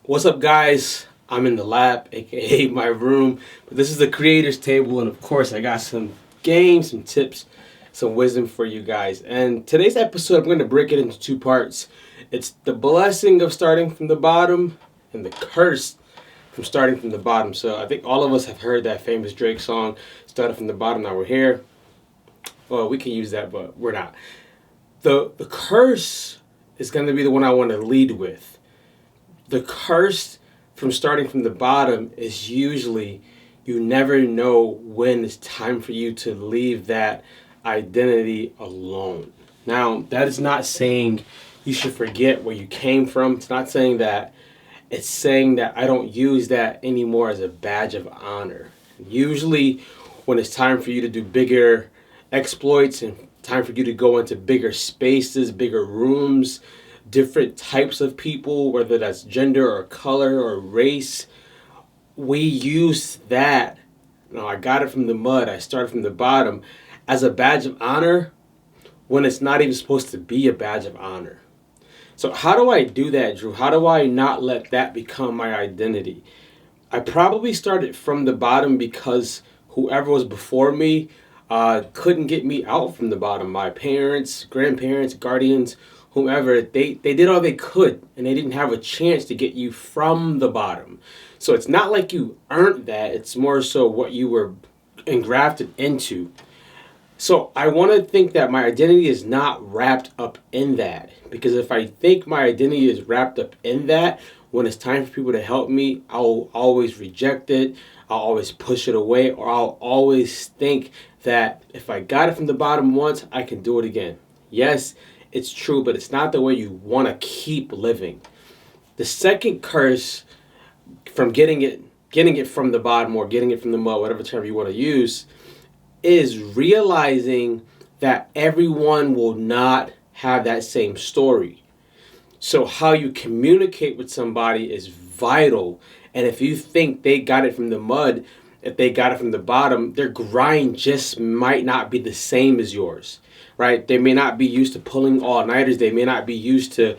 What's up, guys? I'm in the lab, aka my room. But this is the creator's table, and of course, I got some games, some tips, some wisdom for you guys. And today's episode, I'm going to break it into two parts. It's the blessing of starting from the bottom and the curse from starting from the bottom. So I think all of us have heard that famous Drake song, "Started from the bottom, now we're here." Well, we can use that, but we're not. The curse is going to be the one I want to lead with. The curse from starting from the bottom is usually you never know when it's time for you to leave that identity alone. Now, that is not saying you should forget where you came from. It's not saying that. It's saying that I don't use that anymore as a badge of honor. Usually, when it's time for you to do bigger exploits and time for you to go into bigger spaces, bigger rooms, different types of people, whether that's gender or color or race, we use that. I got it from the mud, I started from the bottom, as a badge of honor when it's not even supposed to be a badge of honor. So how do I do that, Drew? How do I not let that become my identity? I probably started from the bottom because whoever was before me couldn't get me out from the bottom. My parents, grandparents, guardians, whomever, they did all they could, and they didn't have a chance to get you from the bottom. So it's not like you earned that. It's more so what you were engrafted into. So I want to think that my identity is not wrapped up in that. Because if I think my identity is wrapped up in that, when it's time for people to help me, I'll always reject it. I'll always push it away. Or I'll always think that if I got it from the bottom once, I can do it again. Yes, it's true, but it's not the way you want to keep living. The second curse from getting it from the bottom or getting it from the mud, whatever term you want to use, is realizing that everyone will not have that same story. So how you communicate with somebody is vital. And if you think they got it from the mud, if they got it from the bottom, their grind just might not be the same as yours, right? They may not be used to pulling all-nighters. They may not be used to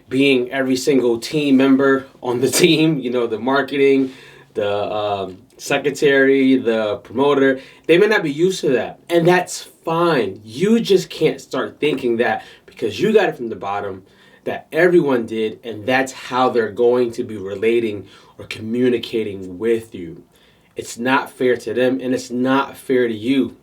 being every single team member on the team, the marketing, the secretary, the promoter. They may not be used to that. And that's fine. You just can't start thinking that because you got it from the bottom, that everyone did, and that's how they're going to be relating or communicating with you. It's not fair to them, and it's not fair to you.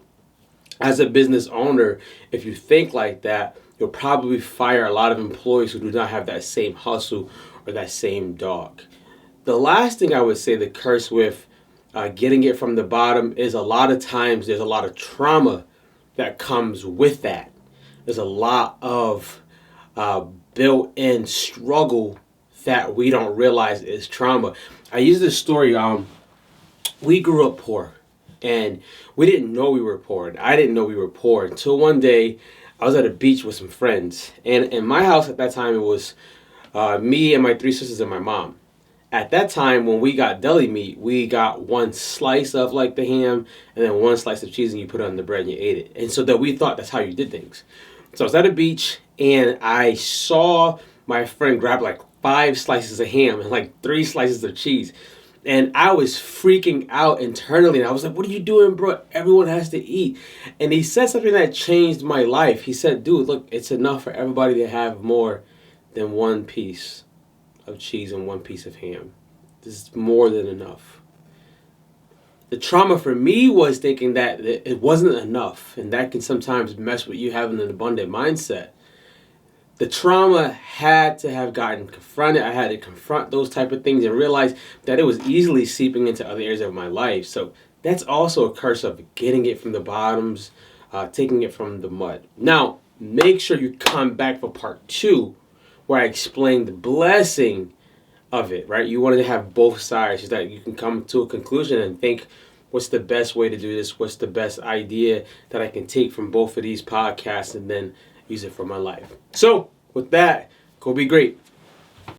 As a business owner, if you think like that, you'll probably fire a lot of employees who do not have that same hustle or that same dog. The last thing I would say, the curse with getting it from the bottom, is a lot of times there's a lot of trauma that comes with that. There's a lot of built-in struggle that we don't realize is trauma. I use this story. We grew up poor, and we didn't know we were poor. I didn't know we were poor until one day I was at a beach with some friends. And in my house at that time, it was me and my three sisters and my mom. At that time, when we got deli meat, we got one slice of like the ham and then one slice of cheese, and you put it on the bread and you ate it. And so that we thought that's how you did things. So I was at a beach, and I saw my friend grab like 5 slices of ham and like 3 slices of cheese. And I was freaking out internally. And I was like, what are you doing, bro? Everyone has to eat. And he said something that changed my life. He said, dude, look, it's enough for everybody to have more than 1 piece of cheese and 1 piece of ham. This is more than enough. The trauma for me was thinking that it wasn't enough. And that can sometimes mess with you having an abundant mindset. The trauma had to have gotten confronted. I had to confront those type of things and realize that it was easily seeping into other areas of my life. So that's also a curse of getting it from the bottoms, taking it from the mud. Now, make sure you come back for part 2, where I explain the blessing of it, right? You wanted to have both sides so that you can come to a conclusion and think, what's the best way to do this? What's the best idea that I can take from both of these podcasts and then use it for my life? So with that, go be great.